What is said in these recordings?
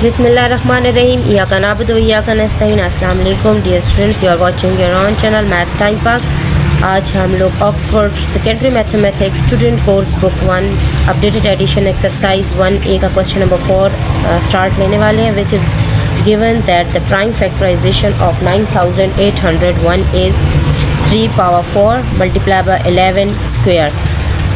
बिस्मिल्लाहिर्रहमानिर्रहीम। इय्याका नअबुदु व इय्याका नस्तईन। अस्सलाम वालेकुम dear students, you are watching your own channel Maths Time Pass. आज हम लोग Oxford Secondary Mathematics Student Course Book 1 updated edition exercise 1A का क्वेश्चन नंबर 4 स्टार्ट लेने वाले हैं, which is given that the prime factorisation of 9801 is 3 power 4 multiply by 11 square.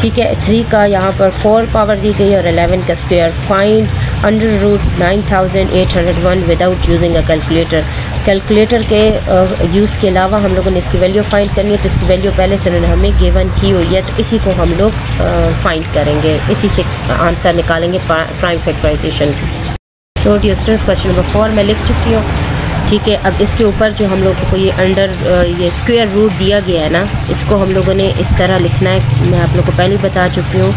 ठीक है, 3 का यहाँ पर 4 पावर दी गई और 11 का square. Find under root 9801 without using a calculator. Calculator के यूज़ के अलावा हम लोगों ने इसकी वैल्यू फाइंड करनी है, तो इसकी वैल्यू पहले से उन्होंने हमें गिवन की हुई है, तो इसी को हम लोग फाइंड करेंगे, इसी से आंसर निकालेंगे प्राइम फैक्टराइजेशन की। So dear students, question number 4 मैं लिख चुकी हूँ। ठीक है, अब इसके ऊपर जो हम लोगों को ये ये स्क्वायर रूट दिया गया है ना, इसको हम लोगों ने इस तरह लिखना है। मैं आप लोगों को पहले बता चुकी हूँ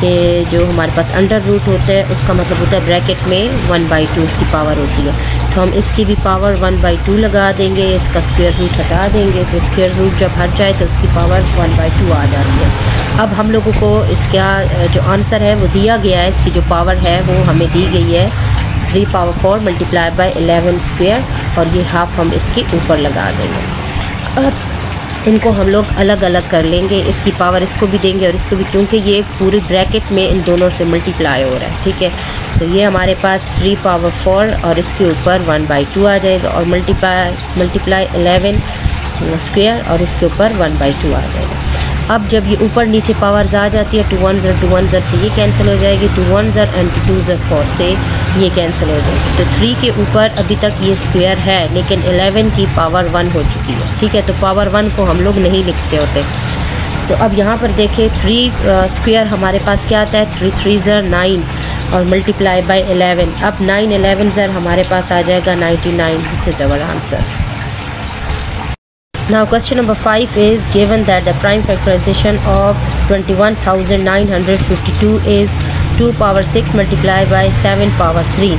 कि जो हमारे पास अंडर रूट होता है उसका मतलब होता है ब्रैकेट में 1/2 उसकी पावर होती है, तो हम इसकी भी पावर 1/2 लगा देंगे, इसका स्क्वायर रूट हटा देंगे, तो स्क्वायर रूट जब हट जाए तो उसकी पावर 1/2 आ जाती है। अब हम लोगों को इसका जो आंसर है वो दिया गया है, इसकी जो पावर है वो हमें दी गई है 3 पावर 4 मल्टीप्लाई बाय 11 स्क्वायर, और ये हाफ हम इसके ऊपर लगा देंगे। अब इनको हम लोग अलग अलग कर लेंगे, इसकी पावर इसको भी देंगे और इसको भी, क्योंकि ये पूरे ब्रैकेट में इन दोनों से मल्टीप्लाई हो रहा है। ठीक है, तो ये हमारे पास 3 पावर 4 और इसके ऊपर 1/2 आ जाएगा, और मल्टीप्लाई 11 स्क्वायर और इसके ऊपर 1/2 आ जाएगा। अब जब ये ऊपर नीचे पावर्स आ जाती है, 2 1 0 से ये कैंसिल हो जाएगी, 2 1 0 एंड 2 2 4 से ये कैंसिल हो जाएगी। तो 3 के ऊपर अभी तक ये स्क्वायर है, लेकिन 11 की पावर 1 हो चुकी है। ठीक है, तो पावर 1 को हम लोग नहीं लिखते होते। तो अब यहाँ पर देखें 3 स्क्वायर हमारे पास क्या आता है, 3 3 0 9 और मल्टीप्लाई बाय 11। अब 9 11 0 हमारे पास आ जाएगा 99। This is our answer. Now question number 5 is given that the prime factorization of 21,952 is 2 power 6 multiplied by 7 power 3.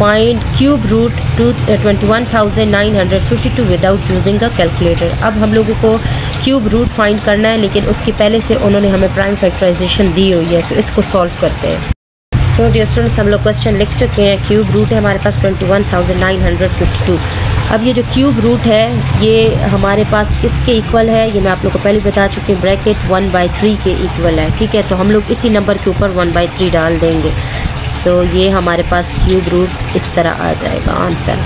Find cube root to 21,952 without using a calculator. अब हम लोगों को क्यूब रूट फाइंड करना है, लेकिन उसके पहले से उन्होंने हमें प्राइम फैक्टराइजेशन दी हुई है, तो इसको सॉल्व करते हैं। सो डियर स्टूडेंट्स, हम लोग क्वेश्चन लिख चुके हैं। क्यूब रूट है हमारे पास 21,952। अब ये जो क्यूब रूट है ये हमारे पास किसके इक्वल है, ये मैं आप लोग को पहले बता चुकी हूँ, ब्रैकेट 1/3 के इक्वल है। ठीक है, तो हम लोग इसी नंबर के ऊपर 1/3 डाल देंगे। सो ये हमारे पास क्यूब रूट इस तरह आ जाएगा आंसर।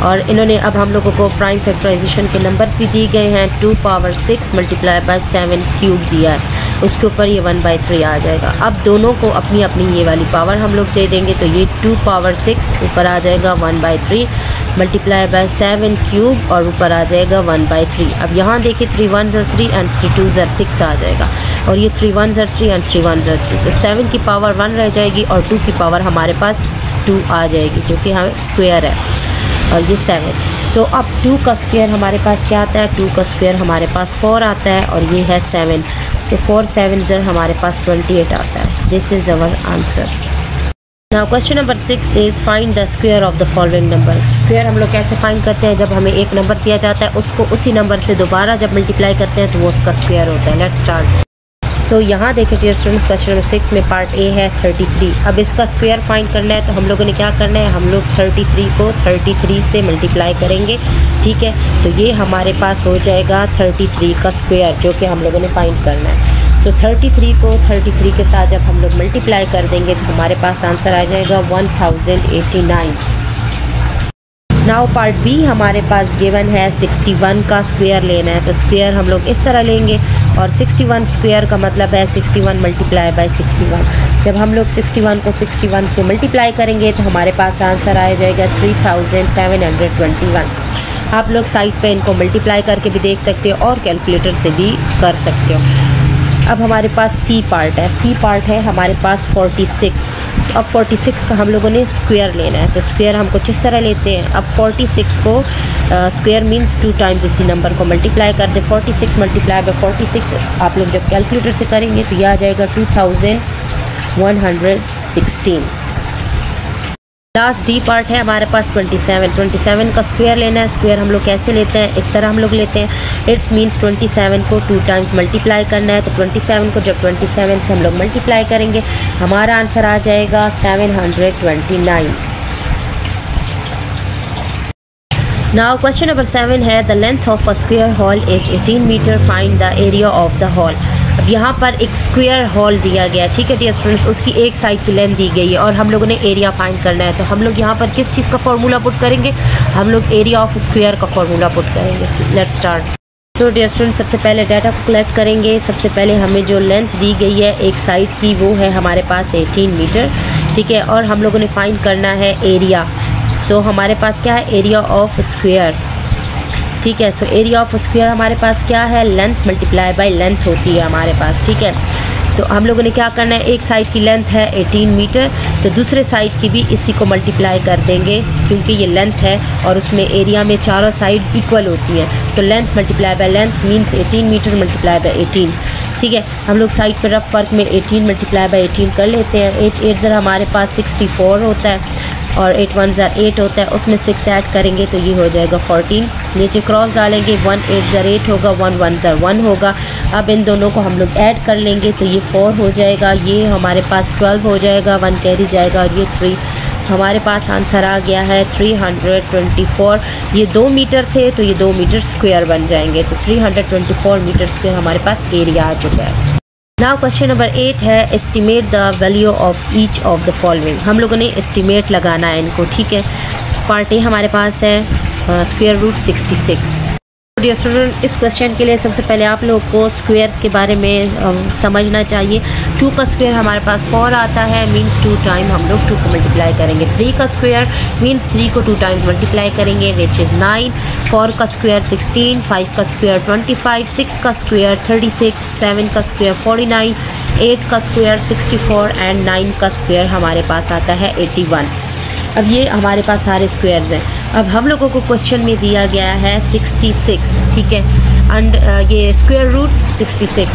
और इन्होंने अब हम लोगों को प्राइम फैक्टराइजेशन के नंबर्स भी दिए गए हैं, 2 पावर 6 मल्टीप्लाई बाय 7 क्यूब दिया है, उसके ऊपर ये 1/3 आ जाएगा। अब दोनों को अपनी अपनी ये वाली पावर हम लोग दे देंगे, तो ये 2 पावर 6 ऊपर आ जाएगा 1/3 मल्टीप्लाई बाय 7 क्यूब और ऊपर आ जाएगा 1/3। अब यहाँ देखिए 3 1 0 3 एंड 3 2 0 6 आ जाएगा, और ये 3 1 0 3 एंड 3 1 0 3, तो 7 की पावर 1 रह जाएगी और 2 की पावर हमारे पास 2 आ जाएगी, जो कि हमें स्क्वायर है, और ये 7। सो अब 2 का स्क्वायर हमारे पास क्या आता है, 2 का स्क्वायर हमारे पास 4 आता है, और ये है 7। सो 4 7 0 हमारे पास 28 आता है। This is our answer. Now question number 6 is find the square of the following numbers. Square हम लोग कैसे फाइंड करते हैं, जब हमें एक नंबर दिया जाता है उसको उसी नंबर से दोबारा जब मल्टीप्लाई करते हैं तो वो उसका स्क्वायर होता है। Let's start. सो यहाँ देखिए डियर स्टूडेंट्स, क्वेश्चन नंबर 6 में पार्ट ए है 33। अब इसका स्क्वायर फाइंड करना है, तो हम लोगों ने क्या करना है, हम लोग 33 को 33 से मल्टीप्लाई करेंगे। ठीक है, तो ये हमारे पास हो जाएगा 33 का स्क्वायर, जो कि हम लोगों ने फाइंड करना है। सो 33 को 33 के साथ जब हम लोग मल्टीप्लाई कर देंगे तो हमारे पास आंसर आ जाएगा 1089। नाउ पार्ट बी हमारे पास गिवन है 61 का स्क्वायर लेना है, तो स्क्वायर हम लोग इस तरह लेंगे, और 61 स्क्वायर का मतलब है 61 मल्टीप्लाई बाय 61। जब हम लोग 61 को 61 से मल्टीप्लाई करेंगे तो हमारे पास आंसर आ जाएगा 3721। आप लोग साइड पे इनको मल्टीप्लाई करके भी देख सकते हो और कैलकुलेटर से भी कर सकते हो। अब हमारे पास सी पार्ट है। सी पार्ट है हमारे पास 46। अब 46 का हम लोगों ने स्क्वायर लेना है, तो स्क्वायर हम कुछ इस तरह लेते हैं। अब 46 को स्क्वायर मींस 2 टाइम्स इसी नंबर को मल्टीप्लाई कर दे। 46 मल्टीप्लाई बाय 46 आप लोग जब कैलकुलेटर से करेंगे तो यह आ जाएगा 2116। लास्ट डी पार्ट है हमारे पास 27 का स्क्वायर लेना है। स्क्वायर हम लोग कैसे लेते हैं, इस तरह हम लोग लेते हैं। इट्स मीन्स 27 को 2 टाइम्स मल्टीप्लाई करना है, तो 27 को जब 27 से हम लोग मल्टीप्लाई करेंगे हमारा आंसर आ जाएगा 729। नाउ क्वेश्चन नंबर 7 है the length of a square hall is 18 metre, find the area of the hall. अब यहाँ पर एक स्क्वायर हॉल दिया गया है, ठीक है डियर स्टूडेंट्स, उसकी एक साइड की लेंथ दी गई है और हम लोगों ने एरिया फाइंड करना है। तो हम लोग यहाँ पर किस चीज़ का फार्मूला पुट करेंगे, हम लोग एरिया ऑफ स्क्वायर का फार्मूला पुट करेंगे। Let's start. So dear students, सबसे पहले डाटा को कलेक्ट करेंगे। सबसे पहले हमें जो लेंथ दी गई है एक साइड की वो है हमारे पास 18 मीटर, ठीक है, और हम लोगों ने फाइंड करना है एरिया। सो हमारे पास क्या है, एरिया ऑफ स्क्वायर, ठीक है। सो एरिया ऑफ स्क्वायर हमारे पास क्या है, लेंथ मल्टीप्लाई बाय लेंथ होती है हमारे पास, ठीक है। तो हम लोगों ने क्या करना है, एक साइड की लेंथ है 18 मीटर, तो दूसरे साइड की भी इसी को मल्टीप्लाई कर देंगे क्योंकि ये लेंथ है और उसमें एरिया में चारों साइड इक्वल होती हैं। तो length multiply by length means 18 metre multiply by 18, ठीक है। हम लोग साइड पर रफ वर्क में 18 मल्टीप्लाई बाय 18 कर लेते हैं। 8 8 ज़रा हमारे पास 64 होता है और 8 1 ज़रा 8 होता है, उसमें 6 ऐड करेंगे तो ये हो जाएगा 14। नीचे क्रॉस डालेंगे, 1 8 ज़रा 8 होगा, 1 1 ज़रा 1 होगा। अब इन दोनों को हम लोग ऐड कर लेंगे तो ये 4 हो जाएगा, ये हमारे पास 12 हो जाएगा, 1 कैरी जाएगा और ये 3। हमारे पास आंसर आ गया है 324। ये 2 मीटर थे तो ये 2 मीटर स्क्वायर बन जाएंगे, तो 324 मीटर स्क्वायर हमारे पास एरिया आ चुका है। नाउ क्वेश्चन नंबर 8 है estimate the value of each of the following. हम लोगों ने एस्टिमेट लगाना है इनको, ठीक है। पार्ट ए हमारे पास है स्क्वायर रूट 66। डियर स्टूडेंट, इस क्वेश्चन के लिए सबसे पहले आप लोग को स्क्वायर्स के बारे में समझना चाहिए। 2 का स्क्वायर हमारे पास 4 आता है, मींस 2 टाइम हम लोग 2 को मल्टीप्लाई करेंगे। 3 का स्क्वायर मींस 3 को 2 टाइम्स मल्टीप्लाई करेंगे, विच इज़ 9। 4 का स्क्वायर 16, 5 का स्क्वायर 25, 6 का स्क्वायर 36, 7 का स्क्वायर 49, 8 का स्क्वायर 64 एंड 9 का स्क्वायर हमारे पास आता है 81। अब ये हमारे पास सारे स्क्वायर्स हैं। अब हम लोगों को क्वेश्चन में दिया गया है 66, ठीक है, एंड ये स्क्वायर रूट 66।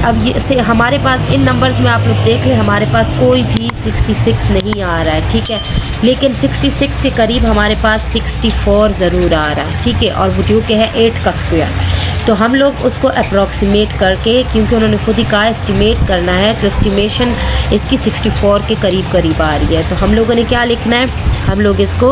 अब ये से हमारे पास इन नंबर्स में आप लोग देख लें, हमारे पास कोई भी 66 नहीं आ रहा है, ठीक है, लेकिन 66 के करीब हमारे पास 64 ज़रूर आ रहा है, ठीक है, और वो जो कि है 8 का स्क्वायर। तो हम लोग उसको अप्रॉक्सीमेट करके, क्योंकि उन्होंने खुद ही कहा एस्टिमेट करना है, तो एस्टिमेशन इसकी 64 के करीब करीब आ रही है। तो हम लोगों ने क्या लिखना है, हम लोग इसको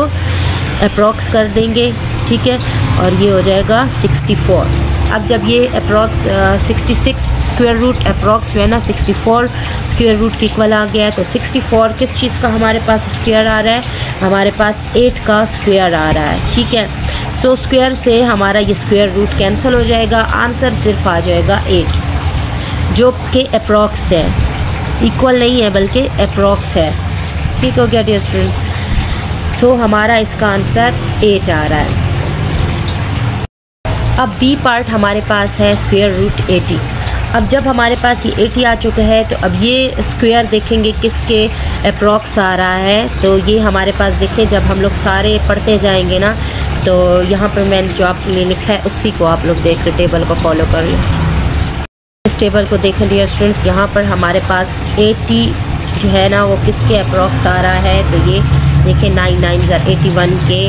अप्रॉक्स कर देंगे, ठीक है, और ये हो जाएगा 64। अब जब ये अप्रॉक्स 66 स्क्वायर रूट अप्रॉक्स जो है ना 64 स्क्वायर रूट के इक्वल आ गया है, तो 64 किस चीज़ का हमारे पास स्क्वायर आ रहा है, हमारे पास 8 का स्क्वायर आ रहा है, ठीक है। सो स्क्वायर से हमारा ये स्क्वायर रूट कैंसिल हो जाएगा, आंसर सिर्फ आ जाएगा 8, जो कि अप्रॉक्स है, इक्वल नहीं है बल्कि अप्रॉक्स है, ठीक हो गया डियर स्टूडेंट्स। सो हमारा इसका आंसर 8 आ रहा है। अब बी पार्ट हमारे पास है स्क्वायर रूट 80। अब जब हमारे पास ये 80 आ चुका है तो अब ये स्क्वायर देखेंगे किसके अप्रॉक्स आ रहा है, तो ये हमारे पास देखें जब हम लोग सारे पढ़ते जाएंगे ना, तो यहाँ पर मैंने जो आपके लिए लिखा है उसी को आप लोग देख लें, टेबल को फॉलो कर लें। इस टेबल को देखें डियर स्टूडेंट्स, यहाँ पर हमारे पास 80 जो है ना वो किसके अप्रॉक्स आ रहा है, तो ये देखें 9 9 81 के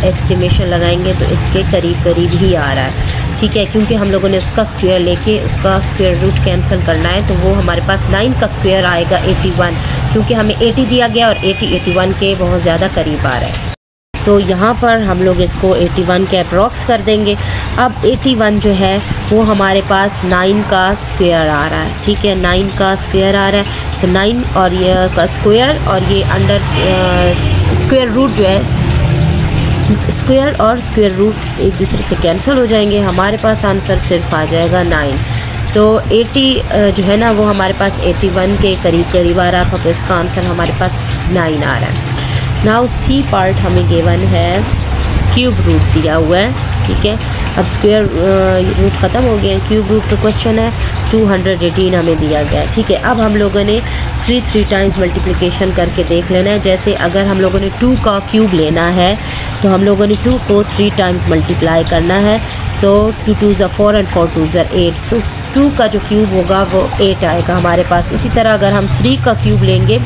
एस्टिमेशन लगाएंगे तो इसके करीब करीब ही आ रहा है, ठीक है, क्योंकि हम लोगों ने उसका स्क्वायर लेके उसका स्क्वायर रूट कैंसिल करना है, तो वो हमारे पास 9 का स्क्वायर आएगा 81, क्योंकि हमें 80 दिया गया और 80 81 के बहुत ज़्यादा करीब आ रहा है। सो यहाँ पर हम लोग इसको 81 के अप्रॉक्स कर देंगे। अब 81 जो है वो हमारे पास 9 का स्क्वायर आ रहा है, ठीक है, 9 का स्क्वायर आ रहा है, तो 9 और ये का स्क्वायर और ये अंडर स्क्वायर रूट जो है, स्क्वायर और स्क्वायर रूट एक दूसरे से कैंसिल हो जाएंगे, हमारे पास आंसर सिर्फ आ जाएगा 9। तो 80 जो है ना वो हमारे पास 81 के करीब करीब आ रहा था, तो इसका आंसर हमारे पास 9 आ रहा है। नाउ सी पार्ट हमें गिवन है क्यूब रूट दिया हुआ है, ठीक है। अब स्क्वायर रूट ख़त्म हो गया है, क्यूब रूट का क्वेश्चन है, 218 हमें दिया गया है, ठीक है। अब हम लोगों ने 3 टाइम्स मल्टीप्लिकेशन करके देख लेना है। जैसे अगर हम लोगों ने 2 का क्यूब लेना है तो हम लोगों ने 2 को 3 टाइम्स मल्टीप्लाई करना है। सो 2 2 ज़ा 4 एंड 4 2 ज़ा 8। सो 2 का जो क्यूब होगा वो 8 आएगा हमारे पास। इसी तरह अगर हम 3 का क्यूब लेंगे,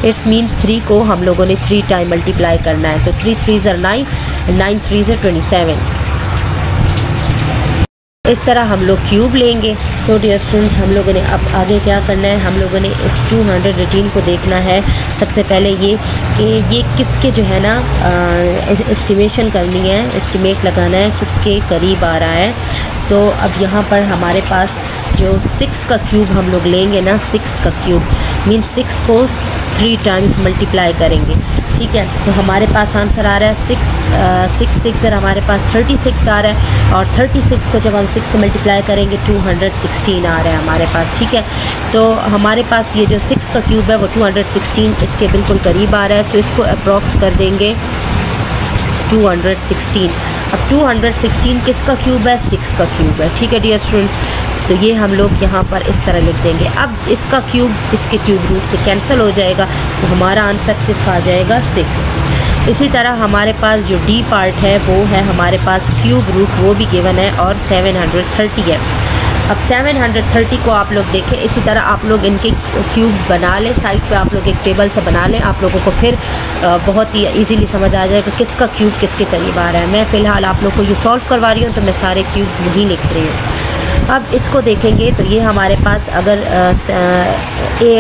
इट्स मीन्स 3 को हम लोगों ने 3 टाइम मल्टीप्लाई करना है, तो 3 3 ज़ा 9, 9 3 ज़ा 27। इस तरह हम लोग क्यूब लेंगे। तो डियर स्टूडेंट्स, हम लोगों ने अब आगे क्या करना है, हम लोगों ने इस 218 को देखना है। सबसे पहले ये कि ये किसके जो है ना एस्टिमेशन करनी है, एस्टिमेट लगाना है किसके करीब आ रहा है। तो अब यहाँ पर हमारे पास जो 6 का क्यूब हम लोग लेंगे ना, 6 का क्यूब मीन 6 को 3 टाइम्स मल्टीप्लाई करेंगे, ठीक है। तो हमारे पास आंसर आ रहा है 6 हमारे पास 36 आ रहा है, और 36 को जब हम 6 से मल्टीप्लाई करेंगे 216 आ रहा है हमारे पास, ठीक है। तो हमारे पास ये जो 6 का क्यूब है वो 216 इसके बिल्कुल करीब आ रहा है। तो इसको अप्रॉक्स कर देंगे 216। अब 216 किसका क्यूब है, 6 का क्यूब है, ठीक है डियर स्टूडेंट्स। तो ये हम लोग यहाँ पर इस तरह लिख देंगे। अब इसका क्यूब इसके क्यूब रूट से कैंसिल हो जाएगा, तो हमारा आंसर सिर्फ आ जाएगा 6। इसी तरह हमारे पास जो डी पार्ट है वो है हमारे पास क्यूब रूट, वो भी गिवन है और 730 है। अब 730 को आप लोग देखें, इसी तरह आप लोग इनके क्यूब्स बना लें, साइड पे आप लोग एक टेबल से बना लें, आप लोगों को फिर बहुत ही इजीली समझ आ जाएगा किसका क्यूब किसके करीब आ रहा है। मैं फ़िलहाल आप लोग को ये सॉल्व करवा रही हूँ, तो मैं सारे क्यूब्स नहीं लिख रही हूँ। अब इसको देखेंगे तो ये हमारे पास अगर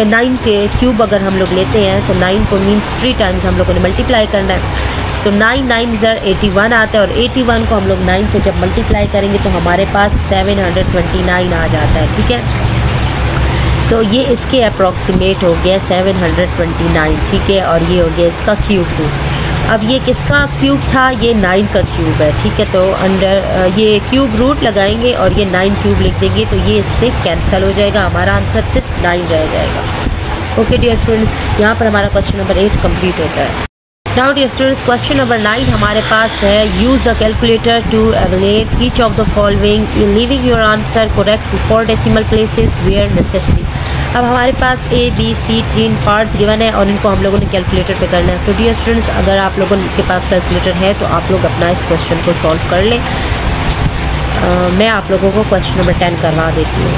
9 के क्यूब अगर हम लोग लेते हैं तो 9 को मीन्स 3 टाइम्स हम लोगों ने मल्टीप्लाई करना है। तो 9 9 81 आता है, और 81 को हम लोग 9 से जब मल्टीप्लाई करेंगे तो हमारे पास 729 आ जाता है, ठीक है। सो ये इसके अप्रॉक्सीमेट हो गया 729, ठीक है। और ये हो गया इसका क्यूब रूट। अब ये किसका क्यूब था, ये 9 का क्यूब है, ठीक है। तो अंडर ये क्यूब रूट लगाएंगे और ये 9 क्यूब लिख देंगे, तो ये इससे कैंसिल हो जाएगा, हमारा आंसर सिर्फ 9 रह जाएगा। ओके डियर स्टूडेंट्स, यहाँ पर हमारा क्वेश्चन नंबर 8 कंप्लीट होता है। Now dear students, question number 9 हमारे पास है, use a calculator to evaluate each of the following leaving your answer correct to 4 decimal places where necessity. अब हमारे पास A, B, C 3 parts given है और इनको हम लोगों ने कैलकुलेटर पे करना है। सो डियर स्टूडेंट्स, अगर आप लोगों के पास कैलकुलेटर है तो आप लोग अपना इस क्वेश्चन को सॉल्व कर लें। मैं आप लोगों को क्वेश्चन नंबर 10 करवा देती हूँ।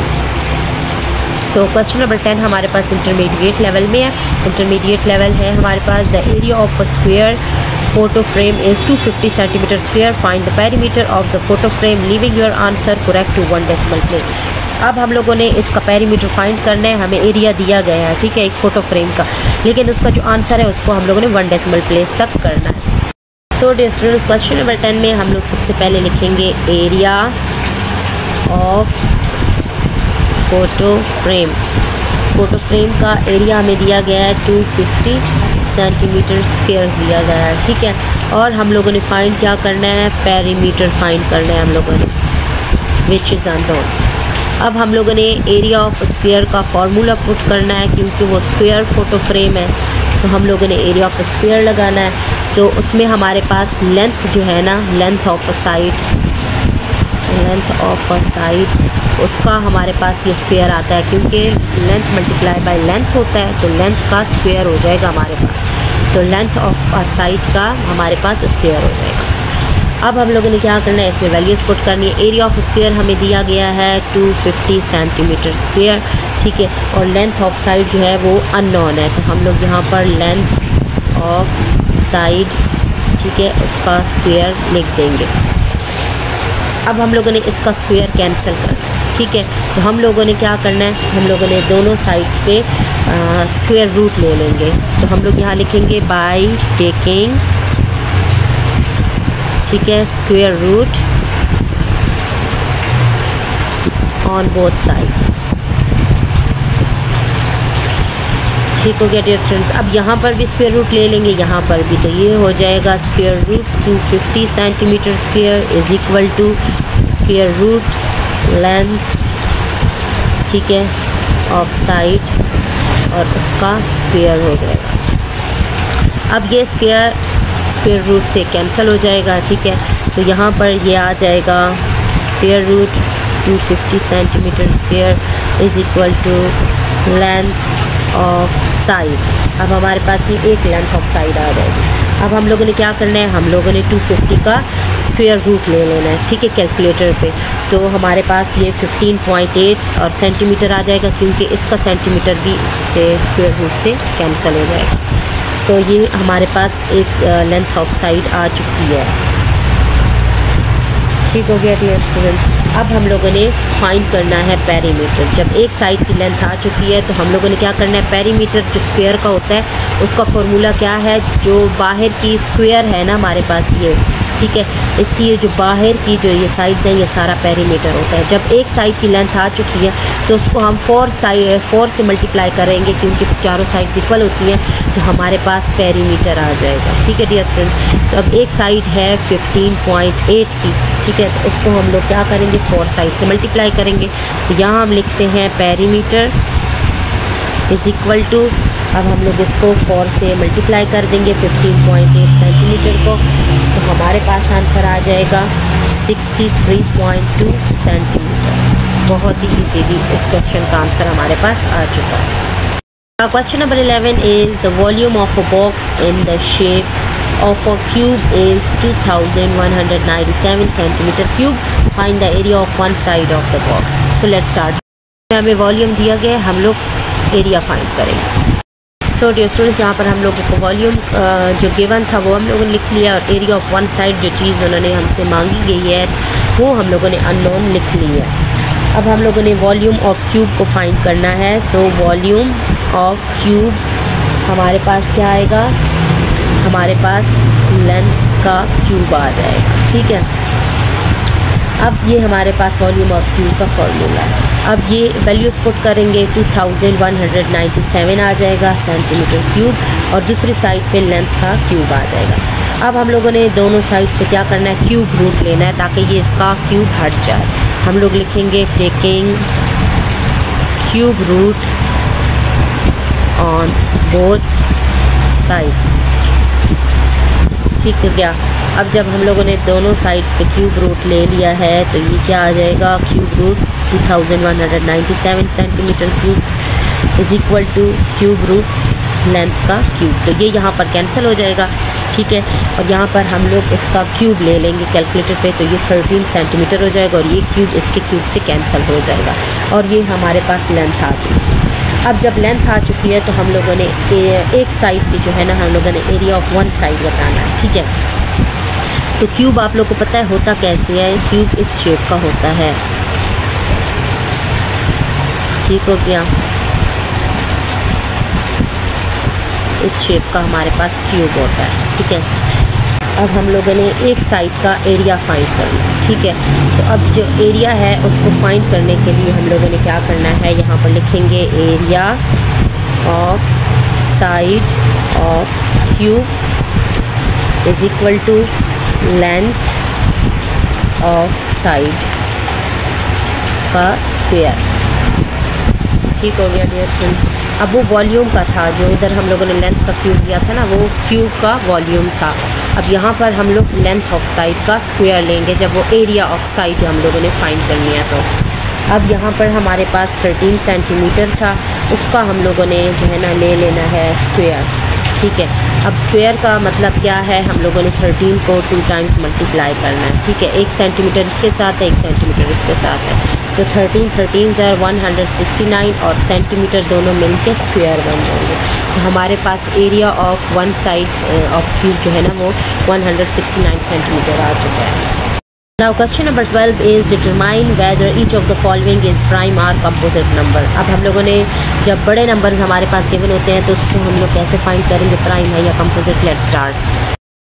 सो क्वेश्चन नंबर 10 हमारे पास इंटरमीडिएट लेवल में है। इंटरमीडिएट लेवल है हमारे पास, the area of a square photo frame is 250 centimetre square, find the perimeter of the photo frame leaving your answer correct to 1 decimal place. अब हम लोगों ने इसका पेरीमीटर फाइंड करना है, हमें एरिया दिया गया है, ठीक है, एक फ़ोटो फ्रेम का, लेकिन उसका जो आंसर है उसको हम लोगों ने 1 डेसिमल प्लेस तक करना है। So dear students, question number 10 में हम लोग सबसे पहले लिखेंगे area of photo frame. Photo frame का एरिया हमें दिया गया है 250 सेंटीमीटर स्क्वायर दिया गया है, ठीक है। और हम लोगों ने फाइंड क्या करना है, पेरीमीटर फाइंड करना है हम लोगों ने, विच इज़ अननोन। अब हम लोगों ने एरिया ऑफ स्क्वायर का फार्मूला पुट करना है, क्योंकि वो स्क्वायर फ़ोटो फ्रेम है, तो हम लोगों ने एरिया ऑफ स्क्वायर लगाना है। तो उसमें हमारे पास लेंथ जो है ना, लेंथ ऑफ अ साइड, उसका हमारे पास ये स्क्वायर आता है, क्योंकि लेंथ मल्टीप्लाई बाय लेंथ होता है, तो लेंथ का स्क्वायर हो जाएगा हमारे पास। तो लेंथ ऑफ अ साइड का हमारे पास स्क्वायर हो जाएगा। अब हम लोगों ने क्या करना है, इसमें वैल्यूज़ पुट करनी है। एरिया ऑफ स्क्वायर हमें दिया गया है 250 सेंटीमीटर स्क्वायर, ठीक है। और लेंथ ऑफ साइड जो है वो अननोन है, तो हम लोग यहाँ पर लेंथ ऑफ साइड, ठीक है, उसका स्क्वायर लिख देंगे। अब हम लोगों ने इसका स्क्वायर कैंसिल करना है, ठीक है। तो हम लोगों ने क्या करना है, हम लोगों ने दोनों साइड्स पे स्क्वायर रूट ले लेंगे। तो हम लोग यहाँ लिखेंगे बाय टेकिंग, ठीक है, square root on both sides. ठीक हो गया डियर स्टूडेंट्स। अब यहाँ पर भी स्क्वायर रूट ले लेंगे, यहाँ पर भी, तो ये हो जाएगा square root 250 centimetre square is equal to square root length, ठीक है, ऑफ साइड, और उसका स्क्वायर हो जाएगा। अब ये स्क्वायर रूट से कैंसिल हो जाएगा, ठीक है। तो यहाँ पर ये आ जाएगा square root 250 centimetre square is equal to length of side. अब हमारे पास ये एक लेंथ ऑफ साइड आ जाएगी। अब हम लोगों ने क्या करना है, हम लोगों ने 250 का स्क्वायर रूट ले लेना है, ठीक है, कैलकुलेटर पे। तो हमारे पास ये 15.8 और सेंटीमीटर आ जाएगा, क्योंकि इसका सेंटीमीटर भी इसके स्क्वायर रूट से कैंसिल हो जाएगा। तो ये हमारे पास एक लेंथ ऑफ साइड आ चुकी है। ठीक हो गया डियर स्टूडेंट्स। अब हम लोगों ने फाइंड करना है पेरीमीटर। जब एक साइड की लेंथ आ चुकी है तो हम लोगों ने क्या करना है, पेरीमीटर जो स्क्वायर का होता है उसका फॉर्मूला क्या है, जो बाहर की स्क्वायर है ना हमारे पास ये, ठीक है, इसकी ये जो बाहर की जो ये साइड्स हैं ये सारा पेरीमीटर होता है। जब एक साइड की लेंथ आ चुकी है तो उसको हम 4 से मल्टीप्लाई करेंगे क्योंकि चारों साइड्स इक्वल होती हैं, तो हमारे पास पेरीमीटर आ जाएगा। ठीक है डियर फ्रेंड। तो अब एक साइड है 15.8 की, ठीक है, तो उसको हम लोग क्या करेंगे, 4 साइड से मल्टीप्लाई करेंगे। तो यहाँ हम लिखते हैं पेरीमीटर इज़ इक्वल टू, अब हम लोग इसको 4 से मल्टीप्लाई कर देंगे 15.8 सेंटीमीटर को, तो हमारे पास आंसर आ जाएगा 63.2 सेंटीमीटर। बहुत ही इजीली इस क्वेश्चन का आंसर हमारे पास आ चुका है। Question number 11 is the volume of a box in the shape of a cube is 2197 centimetre cube. Find the area of one side of the box. So let's start. हमें volume दिया गया, हम लोग area find करेंगे। सो dear students, यहाँ पर हम लोगों को वॉल्यूम जो गिवन था वो हम लोगों ने लिख लिया, और एरिया ऑफ वन साइड जो चीज़ उन्होंने हमसे मांगी गई है वो हम लोगों ने अननोन लिख ली है। अब हम लोगों ने वॉल्यूम ऑफ क्यूब को फाइंड करना है। सो वॉल्यूम ऑफ क्यूब हमारे पास क्या आएगा, हमारे पास लेंथ का क्यूब आ जाएगा। ठीक है, अब ये हमारे पास वॉल्यूम ऑफ क्यूब का फॉर्मूला है। अब ये वैल्यूज़ पुट करेंगे, 2197 आ जाएगा सेंटीमीटर क्यूब, और दूसरी साइड पे लेंथ का क्यूब आ जाएगा। अब हम लोगों ने दोनों साइड्स पे क्या करना है, क्यूब रूट लेना है ताकि ये इसका क्यूब हट जाए। हम लोग लिखेंगे taking cube root on both sides. ठीक है क्या। अब जब हम लोगों ने दोनों साइड्स पे क्यूब रूट ले लिया है तो ये क्या आ जाएगा, cube root 2197 centimetre cube is equal to cube root length का क्यूब। तो ये यहाँ पर कैंसिल हो जाएगा। ठीक है, और यहाँ पर हम लोग इसका क्यूब ले लेंगे कैलकुलेटर पे, तो ये 13 सेंटीमीटर हो जाएगा, और ये क्यूब इसके क्यूब से कैंसिल हो जाएगा, और ये हमारे पास लेंथ आ चुकी है। अब जब लेंथ आ चुकी है तो हम लोगों ने एक साइड की जो है ना, हम लोगों ने एरिया ऑफ वन साइड बताना है। ठीक है, तो क्यूब आप लोग को पता है होता कैसे है, क्यूब इस शेप का होता है। ठीक हो गया, इस शेप का हमारे पास क्यूब होता है। ठीक है, अब हम लोगों ने एक साइड का एरिया फाइंड करना है। ठीक है, तो अब जो एरिया है उसको फाइंड करने के लिए हम लोगों ने क्या करना है, यहाँ पर लिखेंगे area of side of cube is equal to length of side का स्क्वायर। ठीक हो गया डियर फ्रेंड। अब वो वॉल्यूम का था, जो इधर हम लोगों ने लेंथ का क्यूब दिया था ना, वो क्यूब का वॉल्यूम था। अब यहाँ पर हम लोग लेंथ ऑफ साइड का स्क्वायर लेंगे जब वो एरिया ऑफ साइड हम लोगों ने फाइंड करनी है। तो अब यहाँ पर हमारे पास 13 सेंटीमीटर था, उसका हम लोगों ने जो है ना ले लेना है स्क्वायर। ठीक है, अब स्क्वायर का मतलब क्या है, हम लोगों ने 13 को 2 टाइम्स मल्टीप्लाई करना है। ठीक है, 1 सेंटीमीटर इसके साथ है, 1 सेंटीमीटर इसके साथ है, तो 13 × 169 और सेंटीमीटर दोनों मिलके स्क्वायर बन जाएंगे। तो हमारे पास area of one side of cube जो है ना वो 169 सेंटीमीटर आ चुका है। Now question number 12 is determine whether each of the following is prime or composite number। अब हम लोगों ने जब बड़े नंबर्स हमारे पास गिवन होते हैं तो उसको हम लोग कैसे फाइंड करेंगे, प्राइम है या कंपोजिट। Let's start.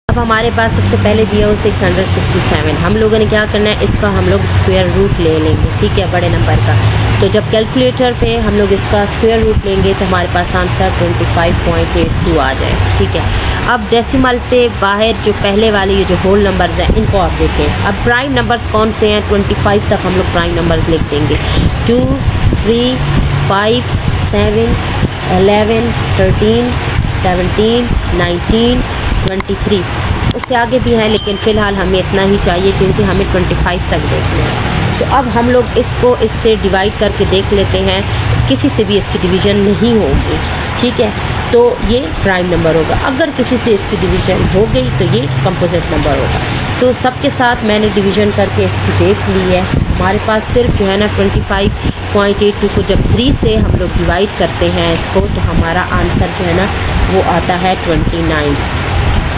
अब हमारे पास सबसे पहले दिया हो 667, हम लोगों ने क्या करना है, इसका हम लोग स्क्वायर रूट ले लेंगे। ठीक है, बड़े नंबर का। तो जब कैलकुलेटर पे हम लोग इसका स्क्वायर रूट लेंगे तो हमारे पास आंसर 25.82 आ जाएगा। ठीक है, अब डेसिमल से बाहर जो पहले वाले ये जो होल नंबर्स हैं इनको आप देखें। अब प्राइम नंबर्स कौन से हैं, 25 तक हम लोग प्राइम नंबर्स लिख देंगे। 2, 3, 5, 7, 11, 13, 17, 19, 23। उससे आगे भी हैं लेकिन फ़िलहाल हमें इतना ही चाहिए क्योंकि हमें 25 तक देखना है। तो अब हम लोग इसको इससे डिवाइड करके देख लेते हैं, किसी से भी इसकी डिवीज़न नहीं होगी। ठीक है, तो ये प्राइम नंबर होगा। अगर किसी से इसकी डिवीज़न हो गई तो ये कंपोजिट नंबर होगा। तो सबके साथ मैंने डिवीज़न करके इसकी देख ली है। हमारे पास सिर्फ जो है ना 25.82 को जब 3 से हम लोग डिवाइड करते हैं इसको, तो हमारा आंसर जो है ना वो आता है 29।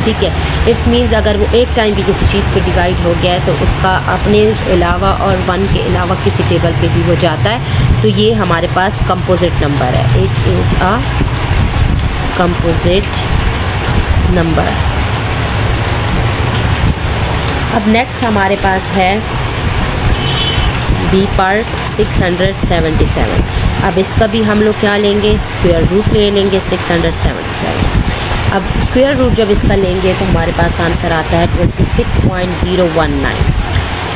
ठीक है। इट्स मीन्स अगर वो एक टाइम भी किसी चीज़ पे डिवाइड हो गया है तो उसका अपने अलावा और 1 के अलावा किसी टेबल पे भी हो जाता है। तो ये हमारे पास कंपोजिट नंबर है, it is a composite number. अब नेक्स्ट हमारे पास है बी पार्ट 677। अब इसका भी हम लोग क्या लेंगे, स्क्वायर रूट ले लेंगे 677। अब स्क्वायर रूट जब इसका लेंगे तो हमारे पास आंसर आता है 26.019।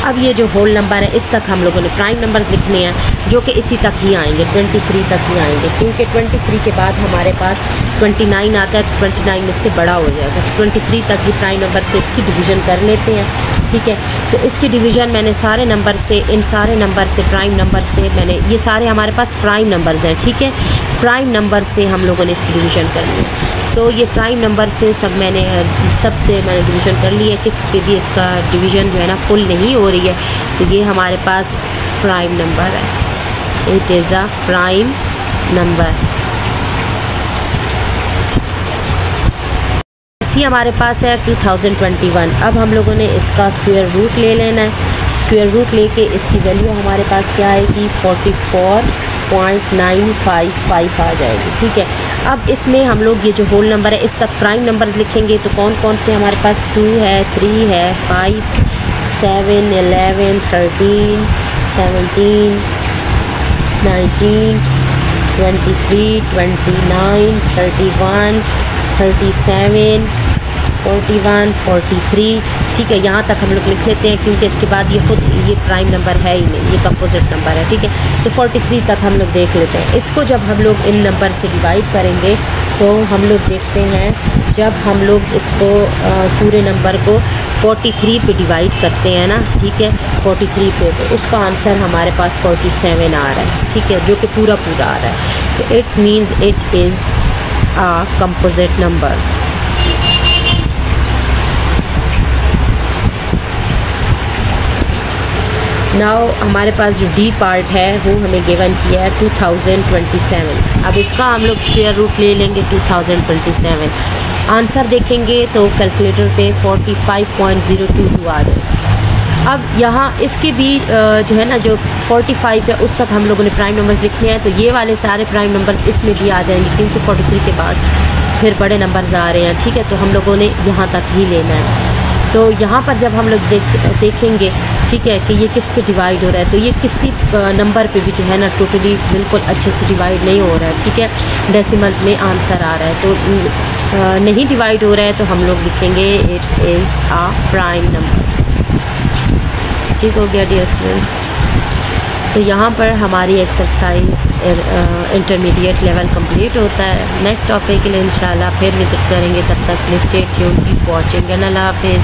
अब ये जो होल नंबर है इस तक हम लोगों ने प्राइम नंबर्स लिखने हैं जो कि इसी तक ही आएंगे, 23 तक ही आएंगे, क्योंकि 23 के बाद हमारे पास 29 आता है, तो 29 इससे बड़ा हो जाएगा। 23 तक ही प्राइम नंबर से इसकी डिवीज़न कर लेते हैं, ठीक है। तो इसकी डिवीज़न मैंने सारे नंबर से, इन सारे नंबर से, प्राइम नंबर से मैंने, ये सारे हमारे पास प्राइम नंबर्स हैं, ठीक है। प्राइम नंबर से हम लोगों ने इसकी डिवीज़न कर ली। सो ये प्राइम नंबर से सबसे मैंने डिवीज़न कर ली है। किसी पे भी इसका डिवीज़न जो है ना फुल नहीं हो रही है, तो ये हमारे पास प्राइम नंबर है, it is a prime number. इसी हमारे पास है 2021। अब हम लोगों ने इसका स्क्वायर रूट ले लेना है। स्क्वायर रूट लेके इसकी वैल्यू हमारे पास क्या आएगी, 44.955 आ जाएगी, ठीक है। अब इसमें हम लोग ये जो होल नंबर है इस तक प्राइम नंबर्स लिखेंगे तो कौन कौन से हमारे पास 2 है, 3 है, 5, 7, 11, 13, 17, 19, 23, 29, 31, 37, 41, 43, ठीक है। यहाँ तक हम लोग लिख लेते हैं क्योंकि इसके बाद ये खुद ये प्राइम नंबर है ही नहीं, ये कंपोजिट नंबर है, ठीक है। तो 43 तक हम लोग देख लेते हैं। इसको जब हम लोग इन नंबर से डिवाइड करेंगे तो हम लोग देखते हैं, जब हम लोग इसको पूरे नंबर को 43 पे डिवाइड करते हैं ना, ठीक है, 43 पे, तो इसका आंसर हमारे पास 47 आ रहा है, ठीक है, जो कि पूरा आ रहा है। तो it's means it is a composite number. Now हमारे पास जो डी पार्ट है वो हमें गिवन किया है 2027। अब इसका हम लोग स्क्वायर रूट ले लेंगे 2027। आंसर देखेंगे तो कैलकुलेटर पे 45.022 आ जाए। अब यहाँ इसके भी जो है ना, जो 45 है उस तक हम लोगों ने प्राइम नंबर्स लिखने हैं, तो ये वाले सारे प्राइम नंबर्स इसमें भी आ जाएंगे क्योंकि 43 के बाद फिर बड़े नंबर्स आ रहे हैं, ठीक है। तो हम लोगों ने यहाँ तक ही लेना है। तो यहाँ पर जब हम लोग देखेंगे, ठीक है, कि ये किस पे डिवाइड हो रहा है, तो ये किसी नंबर पे भी जो है ना टोटली बिल्कुल अच्छे से डिवाइड नहीं हो रहा है, ठीक है। डेसिमल्स में आंसर आ रहा है, तो नहीं डिवाइड हो रहा है तो हम लोग लिखेंगे it is a prime number. ठीक हो गया डियर स्टूडेंट्स। तो यहाँ पर हमारी एक्सरसाइज इंटरमीडिएट लेवल कंप्लीट होता है। नेक्स्ट टॉपिक के लिए इंशाल्लाह फिर विज़िट करेंगे, तब तक please stay tuned, keep watching and अल्लाह हाफिज़।